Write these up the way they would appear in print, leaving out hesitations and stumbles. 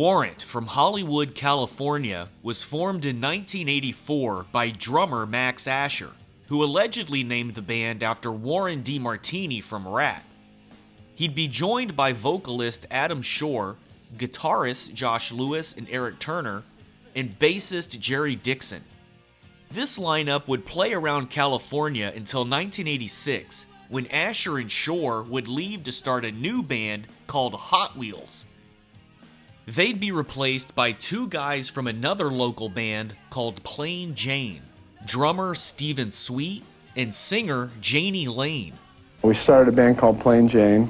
Warrant from Hollywood, California was formed in 1984 by drummer Max Asher, who allegedly named the band after Warren DeMartini from Rat. He'd be joined by vocalist Adam Shore, guitarists Josh Lewis and Eric Turner, and bassist Jerry Dixon. This lineup would play around California until 1986, when Asher and Shore would leave to start a new band called Hot Wheels. They'd be replaced by two guys from another local band called Plain Jane, drummer Stephen Sweet and singer Janie Lane. We started a band called Plain Jane,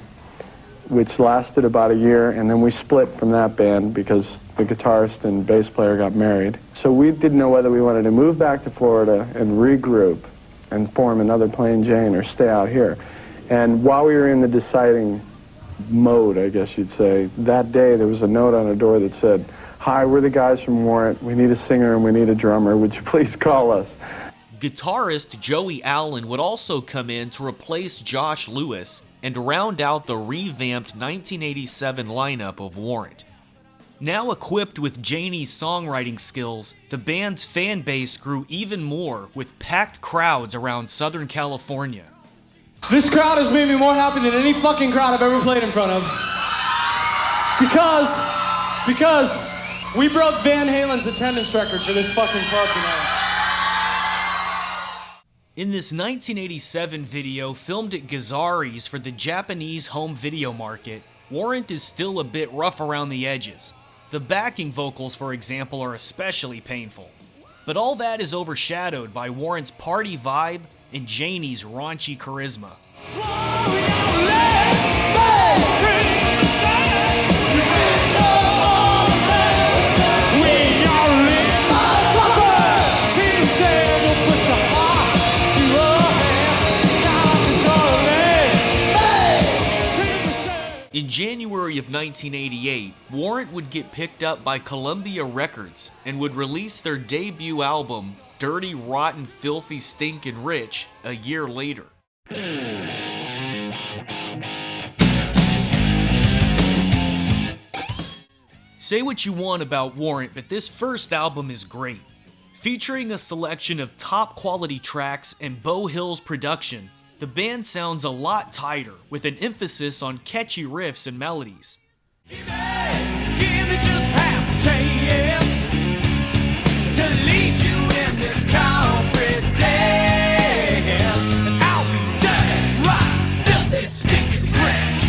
which lasted about a year, and then we split from that band because the guitarist and bass player got married. So we didn't know whether we wanted to move back to Florida and regroup and form another Plain Jane or stay out here. And while we were in the deciding mode, I guess you'd say, that day there was a note on a door that said, "Hi, we're the guys from Warrant. We need a singer and we need a drummer. Would you please call us?" Guitarist Joey Allen would also come in to replace Josh Lewis and round out the revamped 1987 lineup of Warrant. Now equipped with Janie's songwriting skills, the band's fan base grew even more with packed crowds around Southern California. This crowd has made me more happy than any fucking crowd I've ever played in front of. Because we broke Van Halen's attendance record for this fucking club tonight. In this 1987 video filmed at Gazzari's for the Japanese home video market, Warrant is still a bit rough around the edges. The backing vocals, for example, are especially painful. But all that is overshadowed by Warrant's party vibe and Janie's raunchy charisma. In January of 1988, Warrant would get picked up by Columbia Records and would release their debut album, Dirty, Rotten, Filthy, Stinkin' Rich, a year later. Say what you want about Warrant, but this first album is great. Featuring a selection of top quality tracks and Beau Hill's production, the band sounds a lot tighter, with an emphasis on catchy riffs and melodies. Give me just half a chance to lead you in this concrete dance, and I'll be dirty, rotten, filthy, stinking rich.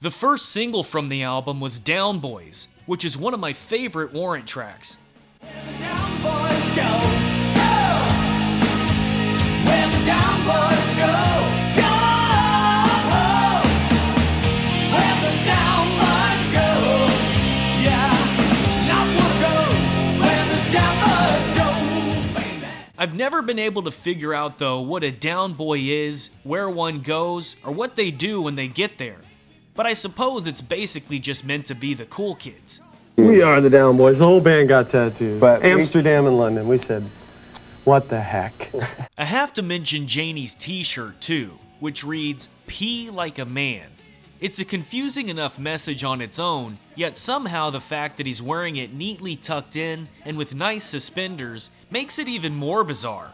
The first single from the album was Down Boys, which is one of my favorite Warrant tracks. Where the down boys go. Where the down boys go, go. Where the down boys go, yeah. Not wanna go where the down boys go, baby. I've never been able to figure out, though, what a down boy is, where one goes, or what they do when they get there. But I suppose it's basically just meant to be the cool kids. We are the Down Boys. The whole band got tattoos. But Amsterdam and London. We said, what the heck? I have to mention Janie's t-shirt too, which reads, "Pee like a man." It's a confusing enough message on its own, yet somehow the fact that he's wearing it neatly tucked in and with nice suspenders makes it even more bizarre.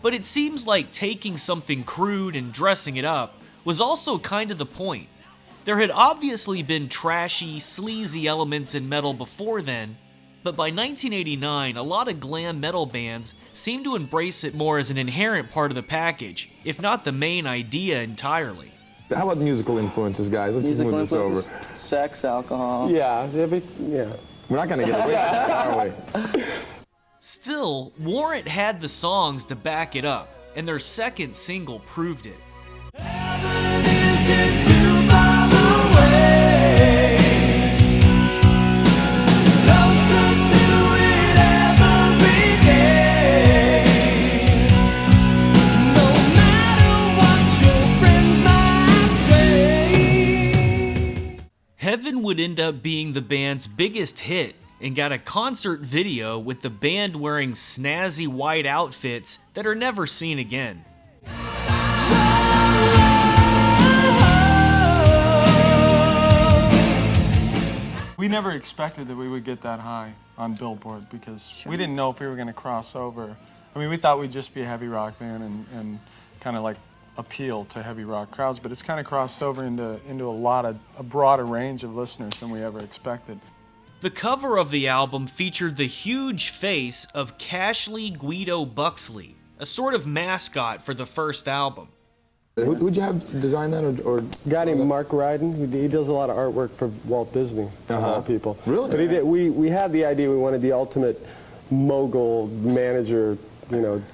But it seems like taking something crude and dressing it up was also kind of the point. There had obviously been trashy, sleazy elements in metal before then, but by 1989, a lot of glam metal bands seemed to embrace it more as an inherent part of the package, if not the main idea entirely. How about musical influences, guys? Let's just move this over. Sex, alcohol. Yeah, yeah. We're not gonna get away with that, are we? Still, Warrant had the songs to back it up, and their second single proved it. Heaven isn't too far away. Closer to it every day. No matter what your friends might say. Heaven would end up being the band's biggest hit and got a concert video with the band wearing snazzy white outfits that are never seen again. We never expected that we would get that high on Billboard because we didn't know if we were going to cross over. I mean, we thought we'd just be a heavy rock band and kind of like appeal to heavy rock crowds, but it's kind of crossed over into a broader range of listeners than we ever expected. The cover of the album featured the huge face of Cashley Guido Buxley, a sort of mascot for the first album. Who'd you have design that, or A guy named Mark Ryden, he does a lot of artwork for Walt Disney, of all people. Really? But we had the idea we wanted the ultimate mogul manager,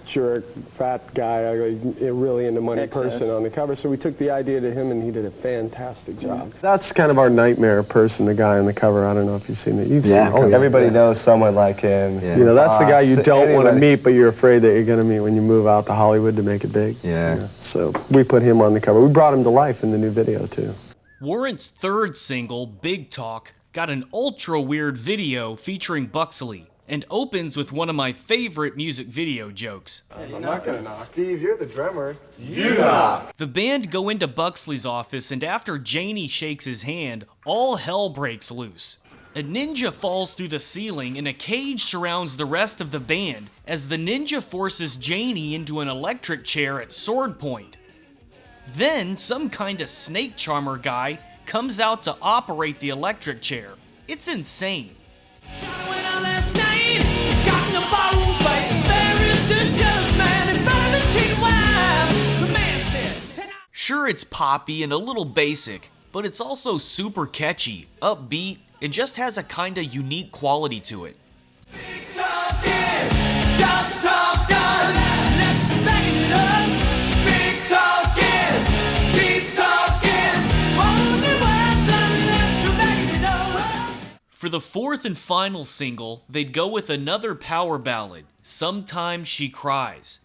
jerk, fat guy, a really into money person on the cover. So we took the idea to him, and he did a fantastic job. That's kind of our nightmare person, the guy on the cover. I don't know if you've seen it. You've seen the cover. Everybody knows someone like him. That's the guy you don't want to meet, but you're afraid that you're going to meet when you move out to Hollywood to make it big. Yeah. So we put him on the cover. We brought him to life in the new video, too. Warrant's third single, Big Talk, got an ultra weird video featuring Buxley, and opens with one of my favorite music video jokes. I'm not gonna knock. Steve, you're the drummer. The band go into Buxley's office, and after Janie shakes his hand, all hell breaks loose. A ninja falls through the ceiling, and a cage surrounds the rest of the band as the ninja forces Janie into an electric chair at sword point. Then, some kind of snake charmer guy comes out to operate the electric chair. It's insane. Sure, it's poppy and a little basic, but it's also super catchy, upbeat, and just has a kinda unique quality to it. For the fourth and final single, they'd go with another power ballad, Sometimes She Cries.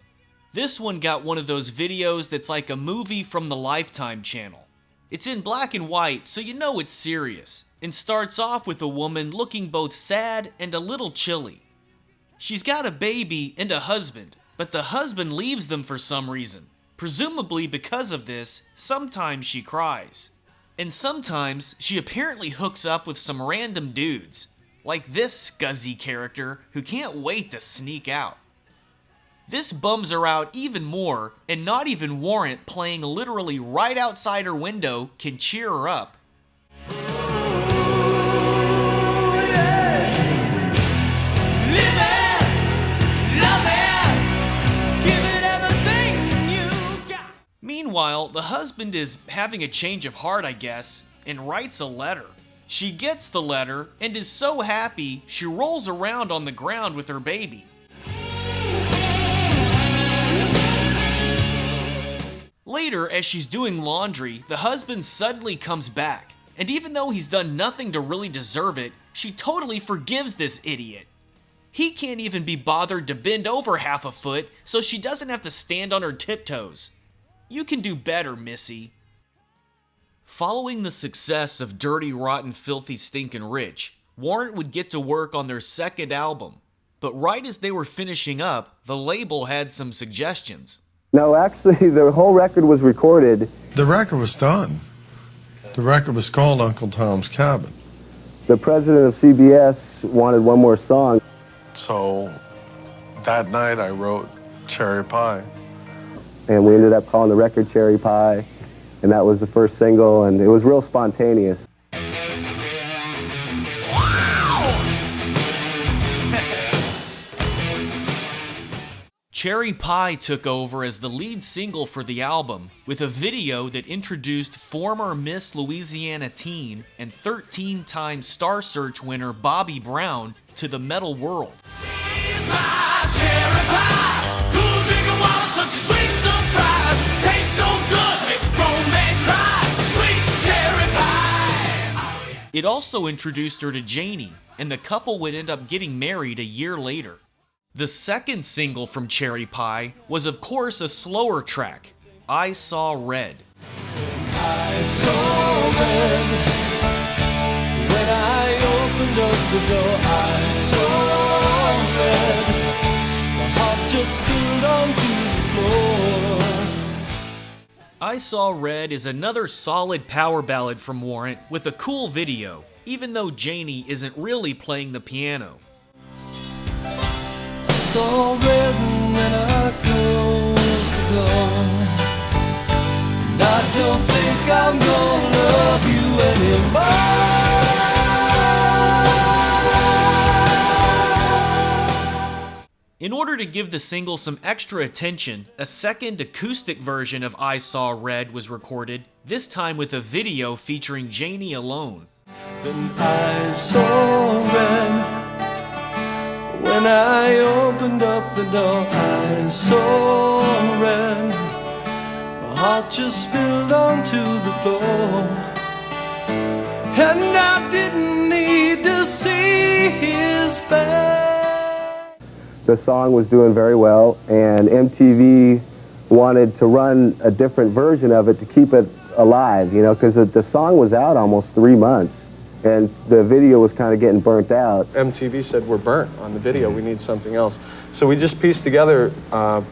This one got one of those videos that's like a movie from the Lifetime channel. It's in black and white, so you know it's serious, and starts off with a woman looking both sad and a little chilly. She's got a baby and a husband, but the husband leaves them for some reason. Presumably because of this, sometimes she cries. And sometimes she apparently hooks up with some random dudes, like this scuzzy character who can't wait to sneak out. This bums her out even more, and not even Warrant playing literally right outside her window can cheer her up. Meanwhile, the husband is having a change of heart, I guess, and writes a letter. She gets the letter and is so happy she rolls around on the ground with her baby. Later, as she's doing laundry, the husband suddenly comes back, and even though he's done nothing to really deserve it, she totally forgives this idiot. He can't even be bothered to bend over half a foot so she doesn't have to stand on her tiptoes. You can do better, Missy. Following the success of Dirty, Rotten, Filthy, Stinkin' Rich, Warrant would get to work on their second album. But right as they were finishing up, the label had some suggestions. No, actually, the whole record was recorded. The record was done. The record was called Uncle Tom's Cabin. The president of CBS wanted one more song. So that night I wrote Cherry Pie. And we ended up calling the record Cherry Pie. And that was the first single, and it was real spontaneous. Cherry Pie took over as the lead single for the album, with a video that introduced former Miss Louisiana teen and 13-time Star Search winner Bobby Brown to the metal world. She's my cherry pie, cool drinking water, such a sweet surprise, tastes so good, make a grown man cry, sweet cherry pie. Oh, yeah. It also introduced her to Janie, and the couple would end up getting married a year later. The second single from Cherry Pie was of course a slower track, I Saw Red. I saw red when I opened up the door. I saw red, my heart just spilled onto the floor. I Saw Red is another solid power ballad from Warrant with a cool video, even though Janie isn't really playing the piano. It's all written and I close the door. And I don't think I'm gonna love you anymore. In order to give the single some extra attention, a second acoustic version of I Saw Red was recorded, this time with a video featuring Janie alone. Then I saw red. When I opened up the door, I saw red. My heart just spilled onto the floor. And I didn't need to see his face. The song was doing very well, and MTV wanted to run a different version of it to keep it alive, you know, because the song was out almost 3 months, and the video was kind of getting burnt out. MTV said, we're burnt on the video, we need something else. So we just pieced together,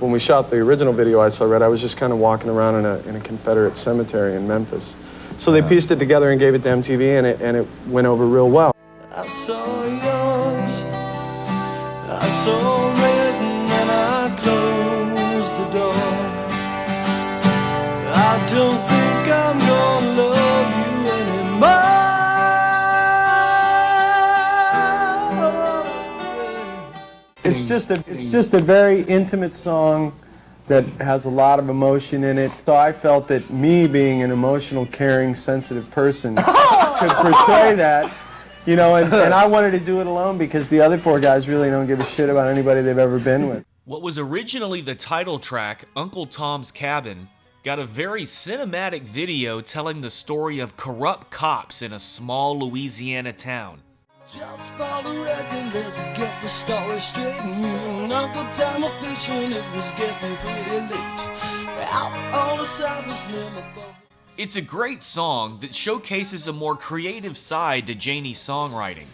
when we shot the original video, I Saw Red, I was just kind of walking around in a Confederate cemetery in Memphis. So they pieced it together and gave it to MTV, and it went over real well. I saw yours, I saw red, and I closed the door. I don't think I'm gonna love you anymore. It's just a very intimate song that has a lot of emotion in it. So I felt that me being an emotional, caring, sensitive person could portray that. You know, and I wanted to do it alone because the other 4 guys really don't give a shit about anybody they've ever been with. What was originally the title track, Uncle Tom's Cabin, got a very cinematic video telling the story of corrupt cops in a small Louisiana town. Just for the record, let's get the story straight. Uncle Tom was fishing, it was getting pretty late. Out on the Cypress limb above. It's a great song that showcases a more creative side to Janie's songwriting.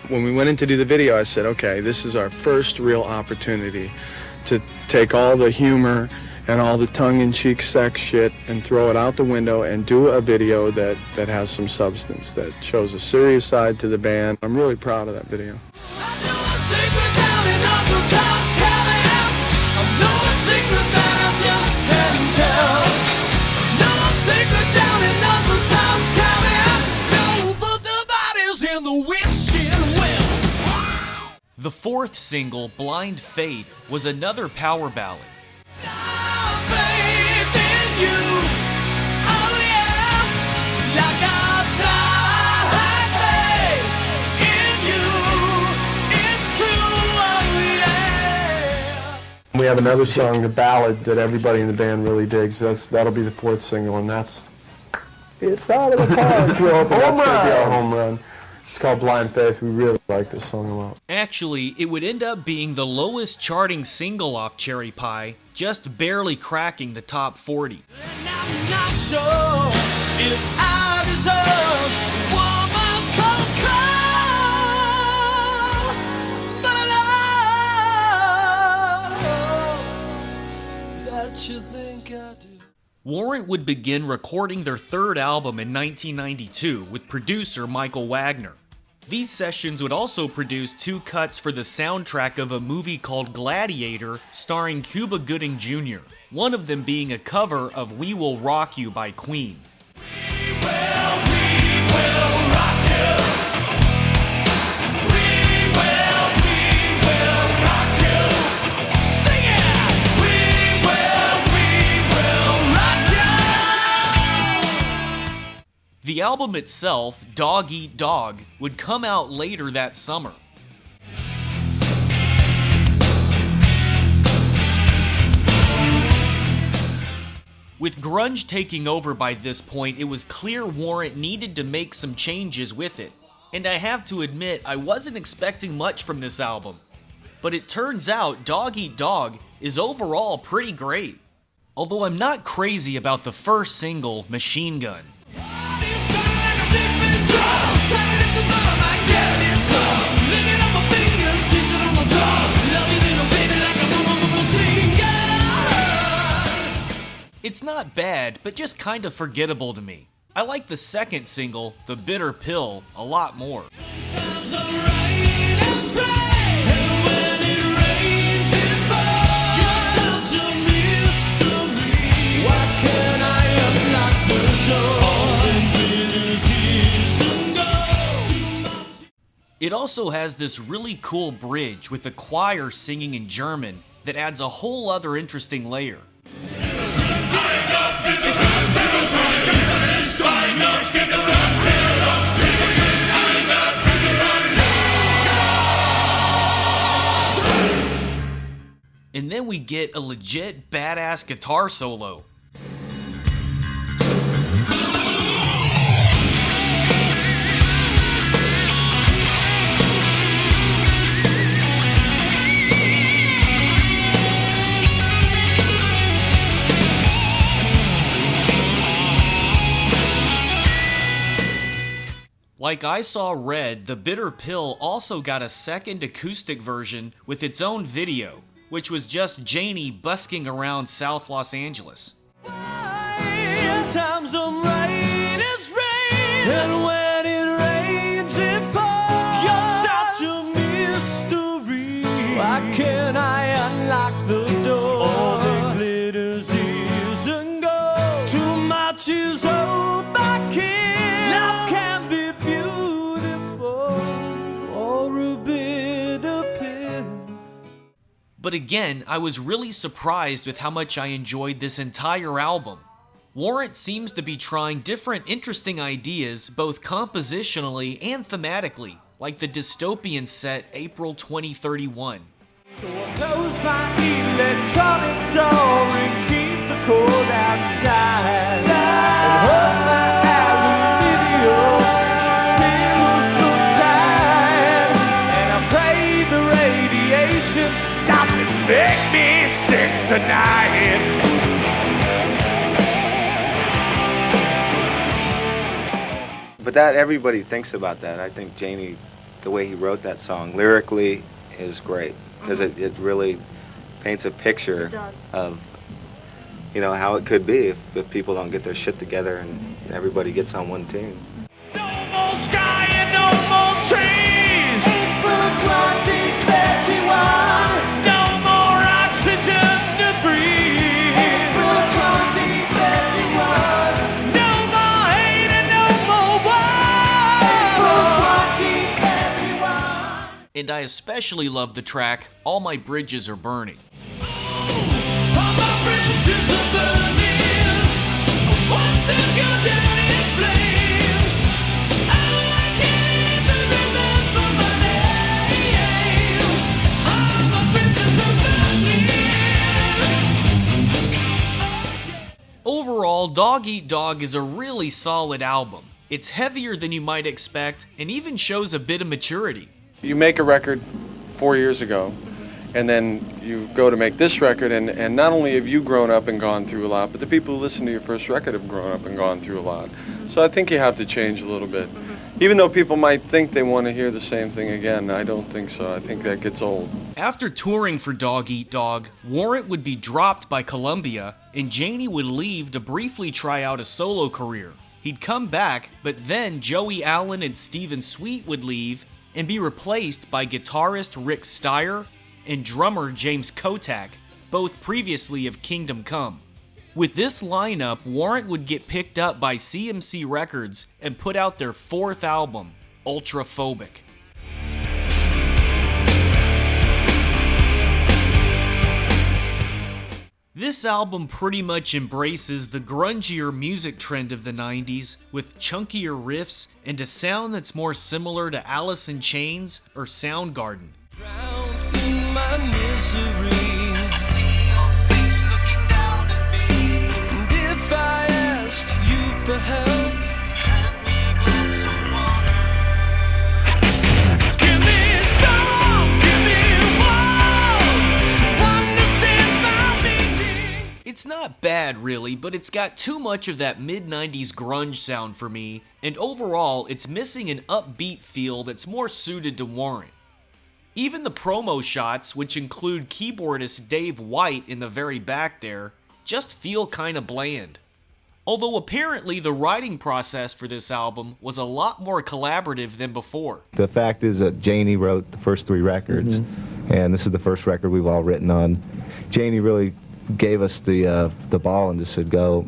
When we went in to do the video, I said, okay, this is our first real opportunity to take all the humor and all the tongue-in-cheek sex shit and throw it out the window and do a video that has some substance, that shows a serious side to the band. I'm really proud of that video. The fourth single, Blind Faith, was another power ballad. We have another song, the ballad, that everybody in the band really digs. That'll be the 4th single, and it's out of the park. That's gonna be our home run. It's called Blind Faith. We really like this song a lot. Actually, it would end up being the lowest charting single off Cherry Pie, just barely cracking the top 40. And I'm not sure if I deserve woman so cold, but I love that you think I do. Warrant would begin recording their 3rd album in 1992 with producer Michael Wagner. These sessions would also produce 2 cuts for the soundtrack of a movie called Gladiator starring Cuba Gooding Jr., one of them being a cover of We Will Rock You by Queen. We will rock you. We will rock you. Sing it! We will rock you. The album itself, Dog Eat Dog, would come out later that summer. With grunge taking over by this point, it was clear Warrant needed to make some changes with it. And I have to admit, I wasn't expecting much from this album. But it turns out Dog Eat Dog is overall pretty great. Although I'm not crazy about the first single, Machine Gun. He's done like a big fish. not bad, but just kind of forgettable to me. I like the second single, The Bitter Pill, a lot more. It also has this really cool bridge with the choir singing in German that adds a whole other interesting layer. And then we get a legit badass guitar solo. Like I Saw Red, The Bitter Pill also got a second acoustic version with its own video, which was just Janie busking around South Los Angeles. Sometimes I'm right as rain, and when it rains it pours. You're such a mystery. Why can't I unlock the door? All that glitters is and gold. Too much is hope I kill. Love can be beautiful or a bitter pill. But again, I was really surprised with how much I enjoyed this entire album. Warrant seems to be trying different interesting ideas both compositionally and thematically, like the dystopian set April 2031. So I close my electronic door and keep the cold outside. And hold my aluminium pillow so tight. And I pray the radiation doesn't make me sick tonight. But that, everybody thinks about that. I think Janie, the way he wrote that song, lyrically is great. Because it really paints a picture of, you know, how it could be if people don't get their shit together and everybody gets on one team. No more sky and no more trees. April 2031. No more oxygen to breathe. April 2031. No more hate and no more war. April 2031. And I especially love the track All My Bridges Are Burning. All my bridges are burning. Watch them go down in flames. I can't even remember my name. All my bridges are burning. Overall, Dog Eat Dog is a really solid album. It's heavier than you might expect and even shows a bit of maturity. You make a record 4 years ago, and then you go to make this record, and not only have you grown up and gone through a lot, but the people who listen to your first record have grown up and gone through a lot. So I think you have to change a little bit. Even though people might think they want to hear the same thing again, I don't think so. I think that gets old. After touring for Dog Eat Dog, Warrant would be dropped by Columbia, and Janie would leave to briefly try out a solo career. He'd come back, but then Joey Allen and Steven Sweet would leave and be replaced by guitarist Rick Steyer and drummer James Kotak, both previously of Kingdom Come. With this lineup, Warrant would get picked up by CMC Records and put out their fourth album, Ultraphobic. This album pretty much embraces the grungier music trend of the 90s with chunkier riffs and a sound that's more similar to Alice in Chains or Soundgarden. Drowned in my misery. I see your face looking down at me. And if I asked you for help, hand me a glass of water. Give me some, give me one. Understands my meaning. It's not bad really, but it's got too much of that mid-90s grunge sound for me, and overall it's missing an upbeat feel that's more suited to Warrant. Even the promo shots, which include keyboardist Dave White in the very back there, just feel kinda bland. Although apparently the writing process for this album was a lot more collaborative than before. The fact is that Janie wrote the first 3 records, and this is the first record we've all written on. Janie really gave us the ball and just said go.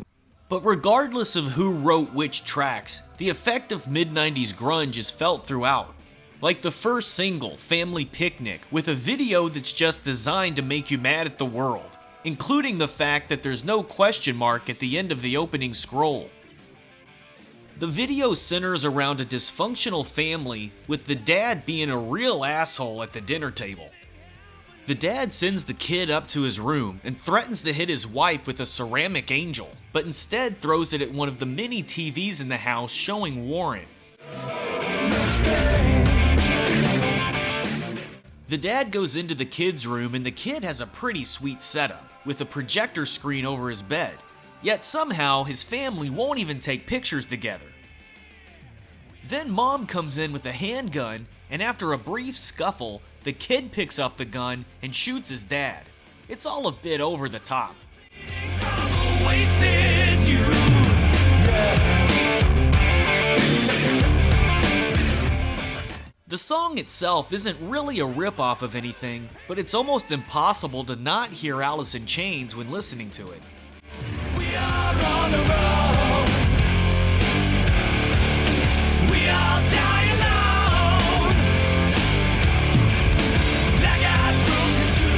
But regardless of who wrote which tracks, the effect of mid-90s grunge is felt throughout. Like the first single, Family Picnic, with a video that's just designed to make you mad at the world, including the fact that there's no question mark at the end of the opening scroll. The video centers around a dysfunctional family, with the dad being a real asshole at the dinner table. The dad sends the kid up to his room and threatens to hit his wife with a ceramic angel, but instead throws it at one of the many TVs in the house showing Warrant. The dad goes into the kid's room and the kid has a pretty sweet setup, with a projector screen over his bed, yet somehow his family won't even take pictures together. Then mom comes in with a handgun, and after a brief scuffle, the kid picks up the gun and shoots his dad. It's all a bit over the top. The song itself isn't really a rip-off of anything, but it's almost impossible to not hear Alice in Chains when listening to it. We are on the road. We all die alone. I got broken truth.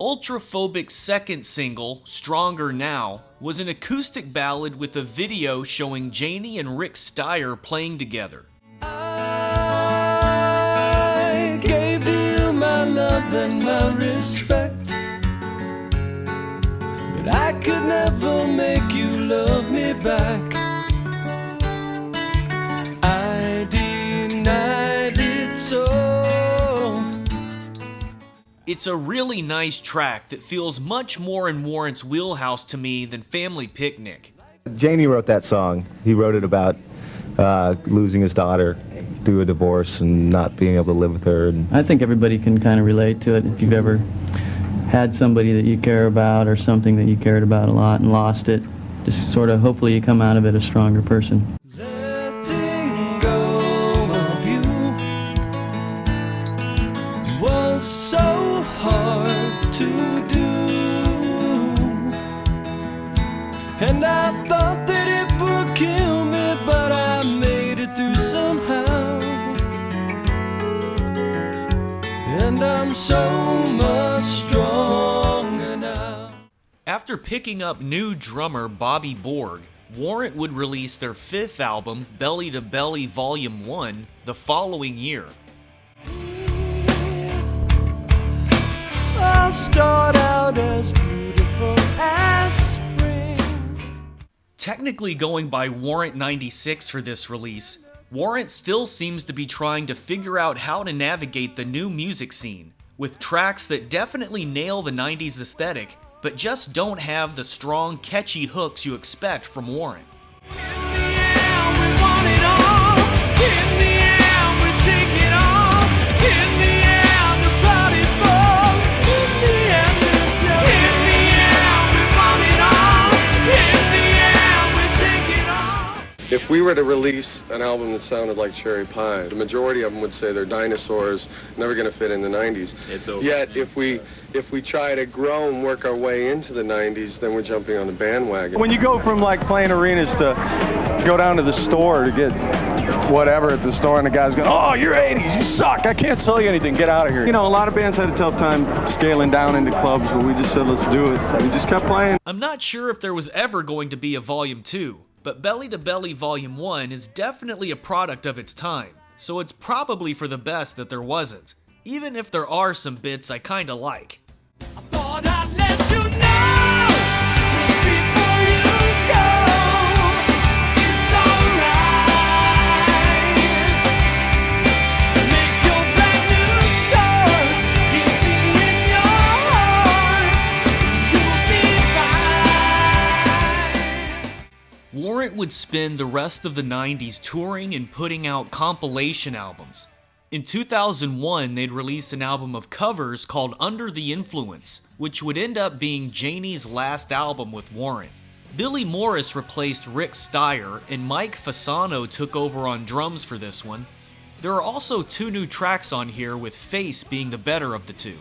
Ultraphobic's second single, Stronger Now, was an acoustic ballad with a video showing Janie and Rick Steyer playing together. I gave you my love and my respect, but I could never make you love me back. I denied it so. It's a really nice track that feels much more in Warrant's wheelhouse to me than Family Picnic. Janie wrote that song. He wrote it about losing his daughter through a divorce and not being able to live with her. And I think everybody can kind of relate to it. If you've ever had somebody that you care about or something that you cared about a lot and lost it, just sort of hopefully you come out of it a stronger person. Letting go of you was so hard to do, and I thought that it would kill me, but I made it through somehow, and I'm so much stronger now. After picking up new drummer Bobby Borg, Warrant would release their 5th album, Belly to Belly Volume 1, the following year. I'll start out as beautiful as spring. Technically going by Warrant 96 for this release, Warrant still seems to be trying to figure out how to navigate the new music scene, with tracks that definitely nail the 90s aesthetic, but just don't have the strong, catchy hooks you expect from Warrant. If we were to release an album that sounded like Cherry Pie, the majority of them would say they're dinosaurs, never going to fit in the 90s. Yet, if we try to grow and work our way into the 90s, then we're jumping on the bandwagon. When you go from like playing arenas to go down to the store to get whatever at the store, and the guy's going, "Oh, you're 80s, you suck, I can't sell you anything, get out of here." You know, a lot of bands had a tough time scaling down into clubs, but we just said, let's do it. We just kept playing. I'm not sure if there was ever going to be a Volume 2, but Belly to Belly Volume 1 is definitely a product of its time, so it's probably for the best that there wasn't, even if there are some bits I kinda like. I thought I'd let you know just before you go. It's alright. Make your brand new start. Keep me in your heart. You'll be fine. Warrant would spend the rest of the 90s touring and putting out compilation albums. In 2001, they'd release an album of covers called Under the Influence, which would end up being Janie's last album with Warrant. Billy Morris replaced Rick Steyer, and Mike Fasano took over on drums for this one. There are also 2 new tracks on here, with Face being the better of the two.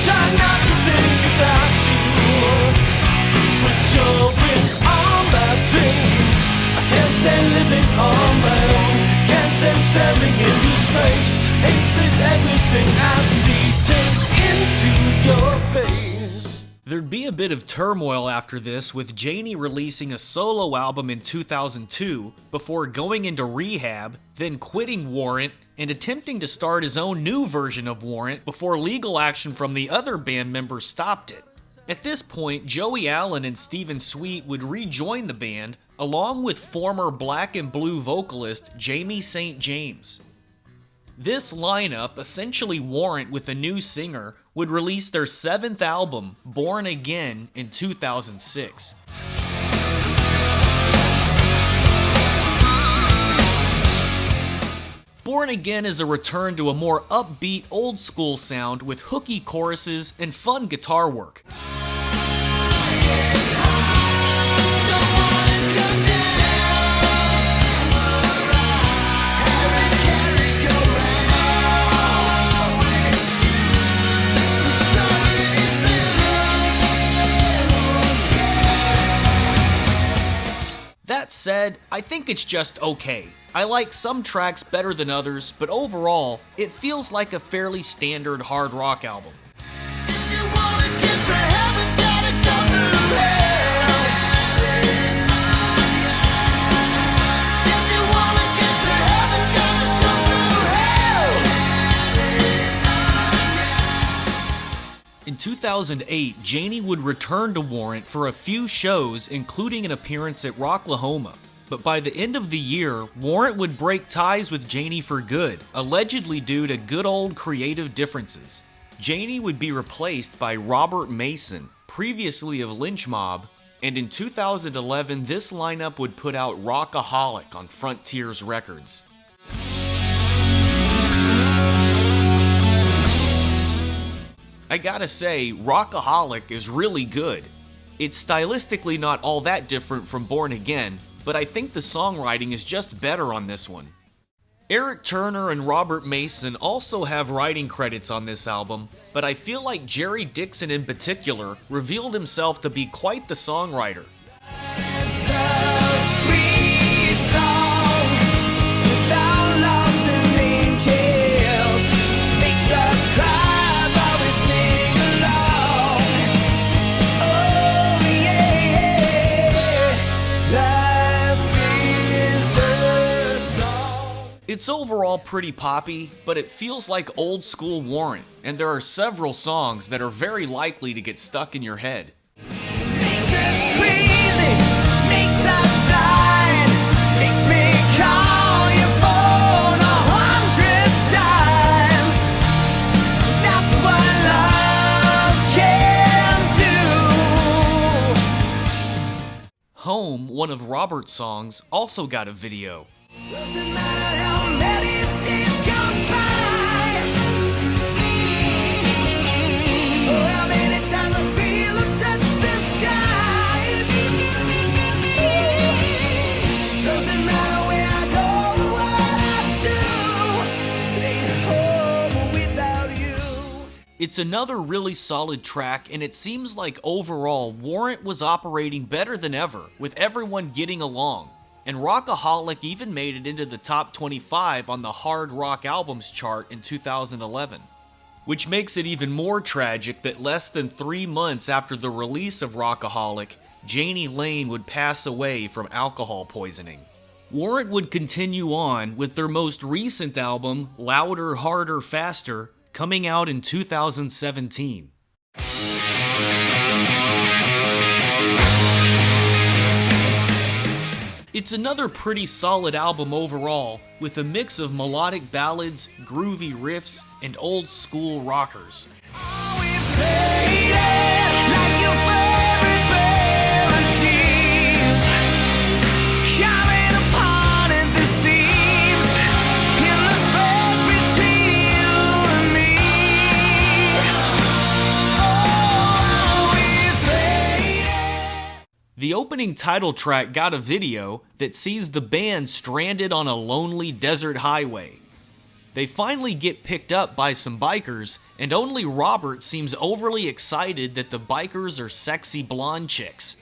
Try not to think about you, but you're in all my dreams. I can't stand living on my own, can't stand staring into space. Hate that everything I see turns into your face. There'd be a bit of turmoil after this, with Janie releasing a solo album in 2002 before going into rehab, then quitting Warrant and attempting to start his own new version of Warrant before legal action from the other band members stopped it. At this point, Joey Allen and Stephen Sweet would rejoin the band, along with former Black and Blue vocalist Jamie St. James. This lineup, essentially Warrant with a new singer, would release their 7th album, Born Again, in 2006. Born Again is a return to a more upbeat, old-school sound with hooky choruses and fun guitar work. That said, I think it's just okay. I like some tracks better than others, but overall, it feels like a fairly standard hard rock album. In 2008, Janie would return to Warrant for a few shows, including an appearance at Rocklahoma. But by the end of the year, Warrant would break ties with Janie for good, allegedly due to good old creative differences. Janie would be replaced by Robert Mason, previously of Lynch Mob, and in 2011 this lineup would put out Rockaholic on Frontiers Records. I gotta say, Rockaholic is really good. It's stylistically not all that different from Born Again, but I think the songwriting is just better on this one. Eric Turner and Robert Mason also have writing credits on this album, but I feel like Jerry Dixon in particular revealed himself to be quite the songwriter. It's overall pretty poppy, but it feels like old school Warrant, and there are several songs that are very likely to get stuck in your head. Makes us crazy, makes us blind, makes me call your phone 100 times. That's what love can do. Home, one of Robert's songs, also got a video. Doesn't matter how many days gone by, or how many times I feel to touch the sky. Doesn't matter where I go or what I do, ain't home without you. It's another really solid track, and it seems like overall Warrant was operating better than ever, with everyone getting along. And Rockaholic even made it into the top 25 on the Hard Rock Albums chart in 2011. Which makes it even more tragic that less than 3 months after the release of Rockaholic, Janie Lane would pass away from alcohol poisoning. Warrant would continue on with their most recent album, Louder, Harder, Faster, coming out in 2017. It's another pretty solid album overall, with a mix of melodic ballads, groovy riffs, and old school rockers. Coming upon in the sea. opening title track got a video that sees the band stranded on a lonely desert highway. They finally get picked up by some bikers, and only Robert seems overly excited that the bikers are sexy blonde chicks.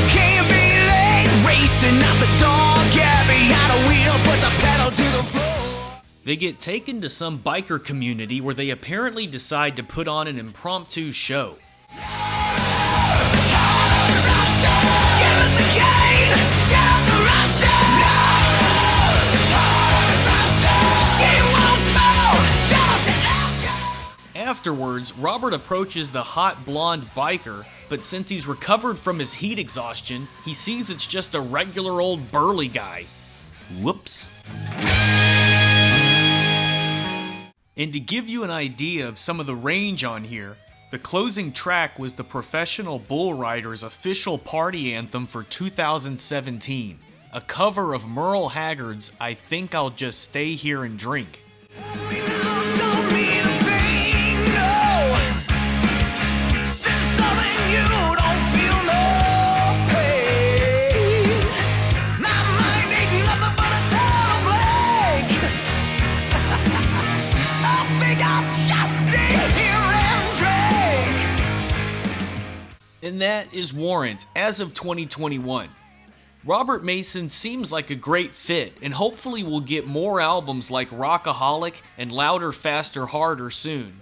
Can't be late, racing out the door, get behind a wheel, put the pedal to the floor. They get taken to some biker community where they apparently decide to put on an impromptu show. Afterwards, Robert approaches the hot blonde biker, but since he's recovered from his heat exhaustion, he sees it's just a regular old burly guy. Whoops. And to give you an idea of some of the range on here, the closing track was the Professional Bull Riders' official party anthem for 2017, a cover of Merle Haggard's I Think I'll Just Stay Here and Drink. And that is Warrant as of 2021. Robert Mason seems like a great fit, and hopefully we'll get more albums like Rockaholic and Louder, Faster, Harder soon.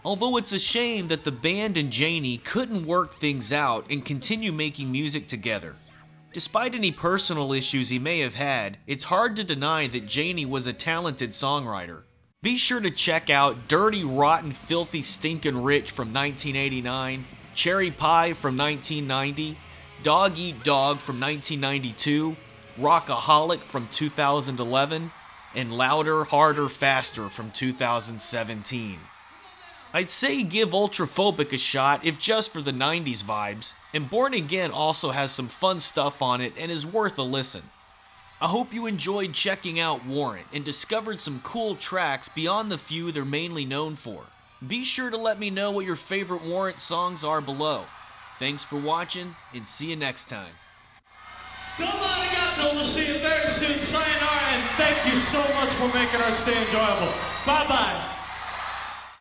Although it's a shame that the band and Janie couldn't work things out and continue making music together. Despite any personal issues he may have had, it's hard to deny that Janie was a talented songwriter. Be sure to check out Dirty, Rotten, Filthy, Stinkin' Rich from 1989, Cherry Pie from 1990, Dog Eat Dog from 1992, Rockaholic from 2011, and Louder, Harder, Faster from 2017. I'd say give Ultraphobic a shot if just for the 90s vibes, and Born Again also has some fun stuff on it and is worth a listen. I hope you enjoyed checking out Warrant and discovered some cool tracks beyond the few they're mainly known for. Be sure to let me know what your favorite Warrant songs are below. Thanks for watching, and see you next time. We'll see you very soon. Sayonara, and thank you so much for making our stay enjoyable. Bye-bye.